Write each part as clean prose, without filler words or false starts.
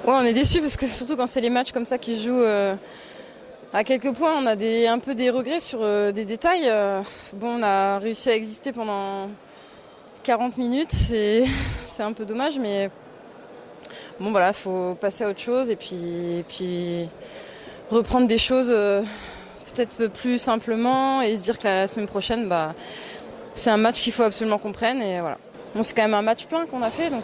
Ouais, on est déçus parce que surtout quand c'est les matchs comme ça qui se jouent à quelques points, on a un peu des regrets sur des détails. Bon, on a réussi à exister pendant 40 minutes, c'est un peu dommage, mais bon voilà, il faut passer à autre chose et puis reprendre des choses peut-être plus simplement et se dire que la semaine prochaine, c'est un match qu'il faut absolument qu'on prenne et voilà. Bon, c'est quand même un match plein qu'on a fait, donc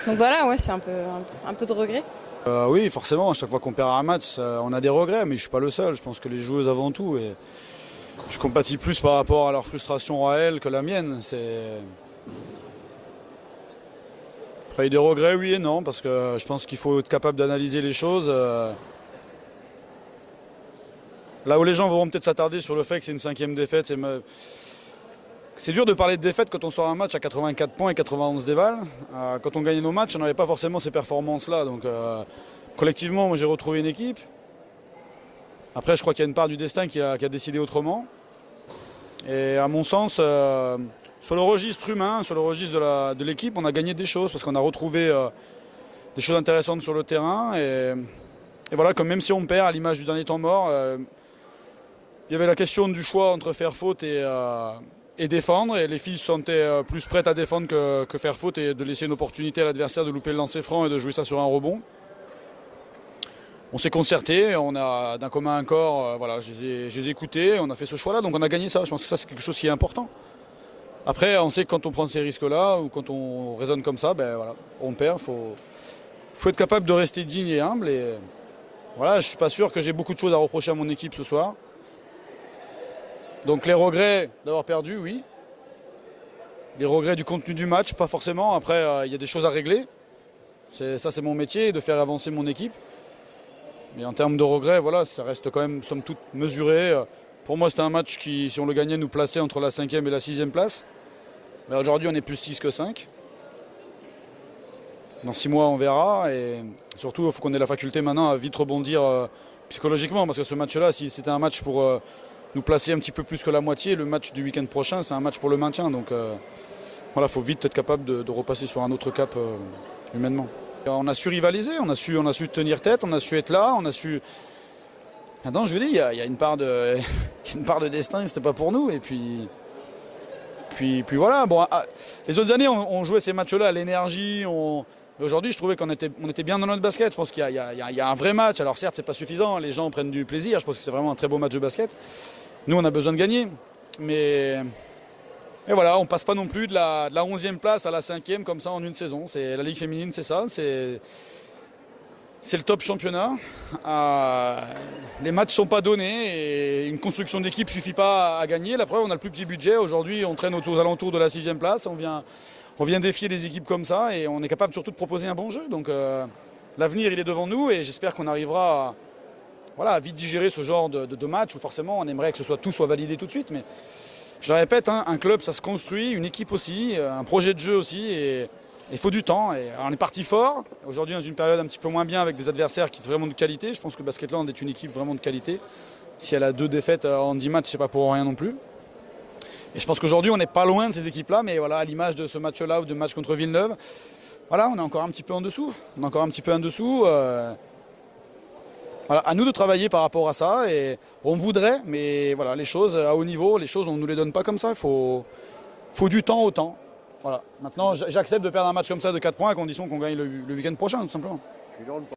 voilà, ouais, c'est un peu de regret. Oui, forcément, à chaque fois qu'on perd un match, on a des regrets, mais je ne suis pas le seul. Je pense que les joueuses avant tout, et je compatis plus par rapport à leur frustration à elles que la mienne. Après, il y a des regrets, oui et non, parce que je pense qu'il faut être capable d'analyser les choses. Là où les gens vont peut-être s'attarder sur le fait que c'est une 5e défaite, c'est dur de parler de défaite quand on sort un match à 84 points et 91 dévals. Quand on gagnait nos matchs, on n'avait pas forcément ces performances-là. Donc collectivement, moi j'ai retrouvé une équipe. Après, je crois qu'il y a une part du destin qui a décidé autrement. Et à mon sens, sur le registre humain, sur le registre de l'équipe, on a gagné des choses parce qu'on a retrouvé des choses intéressantes sur le terrain. Et voilà, comme même si on perd à l'image du dernier temps mort, il y avait la question du choix entre faire faute et défendre, et les filles se sentaient plus prêtes à défendre que faire faute et de laisser une opportunité à l'adversaire de louper le lancer franc et de jouer ça sur un rebond. On s'est concerté, on a d'un commun accord, voilà, je les ai écoutés, on a fait ce choix-là, donc on a gagné ça. Je pense que ça c'est quelque chose qui est important. Après, on sait que quand on prend ces risques-là ou quand on raisonne comme ça, voilà, on perd. Faut être capable de rester digne et humble. Et voilà, je suis pas sûr que j'ai beaucoup de choses à reprocher à mon équipe ce soir. Donc les regrets d'avoir perdu, oui. Les regrets du contenu du match, pas forcément. Après, il y a des choses à régler. Ça, c'est mon métier, de faire avancer mon équipe. Mais en termes de regrets, voilà, ça reste quand même, somme toute, mesuré. Pour moi, c'était un match qui, si on le gagnait, nous plaçait entre la 5e et la 6e place. Mais aujourd'hui, on est plus 6 que 5. Dans 6 mois, on verra. Et surtout, il faut qu'on ait la faculté maintenant à vite rebondir psychologiquement. Parce que ce match-là, si c'était un match pour nous placer un petit peu plus que la moitié, le match du week-end prochain, c'est un match pour le maintien. Donc voilà, il faut vite être capable de repasser sur un autre cap humainement. On a su rivaliser, on a su tenir tête, on a su être là, on a su... Maintenant, je vous dis, il y a une part de, une part de destin, c'était pas pour nous. Et puis voilà. Bon, les autres années, on jouait ces matchs-là à l'énergie. Aujourd'hui, je trouvais qu'on était bien dans notre basket. Je pense qu'il y a un vrai match. Alors certes, c'est pas suffisant. Les gens prennent du plaisir. Je pense que c'est vraiment un très beau match de basket. Nous, on a besoin de gagner. Mais voilà, on passe pas non plus de la 11e place à la 5e comme ça en une saison. La Ligue féminine, c'est ça. C'est le top championnat. Les matchs ne sont pas donnés et une construction d'équipe ne suffit pas à gagner. La preuve, on a le plus petit budget. Aujourd'hui, on traîne aux alentours de la 6e place. On vient défier des équipes comme ça et on est capable surtout de proposer un bon jeu. Donc l'avenir, il est devant nous et j'espère qu'on arrivera à vite digérer ce genre de match où forcément on aimerait que tout soit validé tout de suite. Mais je le répète, un club, ça se construit, une équipe aussi, un projet de jeu aussi. Et il faut du temps. Et on est parti fort. Aujourd'hui, dans une période un petit peu moins bien avec des adversaires qui sont vraiment de qualité. Je pense que Basketland est une équipe vraiment de qualité. Si elle a 2 défaites en 10 matchs, c'est pas pour rien non plus. Et je pense qu'aujourd'hui, on n'est pas loin de ces équipes-là. Mais voilà, à l'image de ce match-là ou de match contre Villeneuve, voilà, on est encore un petit peu en dessous. Voilà, à nous de travailler par rapport à ça. Et on voudrait, mais voilà, les choses à haut niveau, les choses, on ne nous les donne pas comme ça. Il faut du temps au temps. Voilà. Maintenant, j'accepte de perdre un match comme ça de 4 points à condition qu'on gagne le week-end prochain, tout simplement.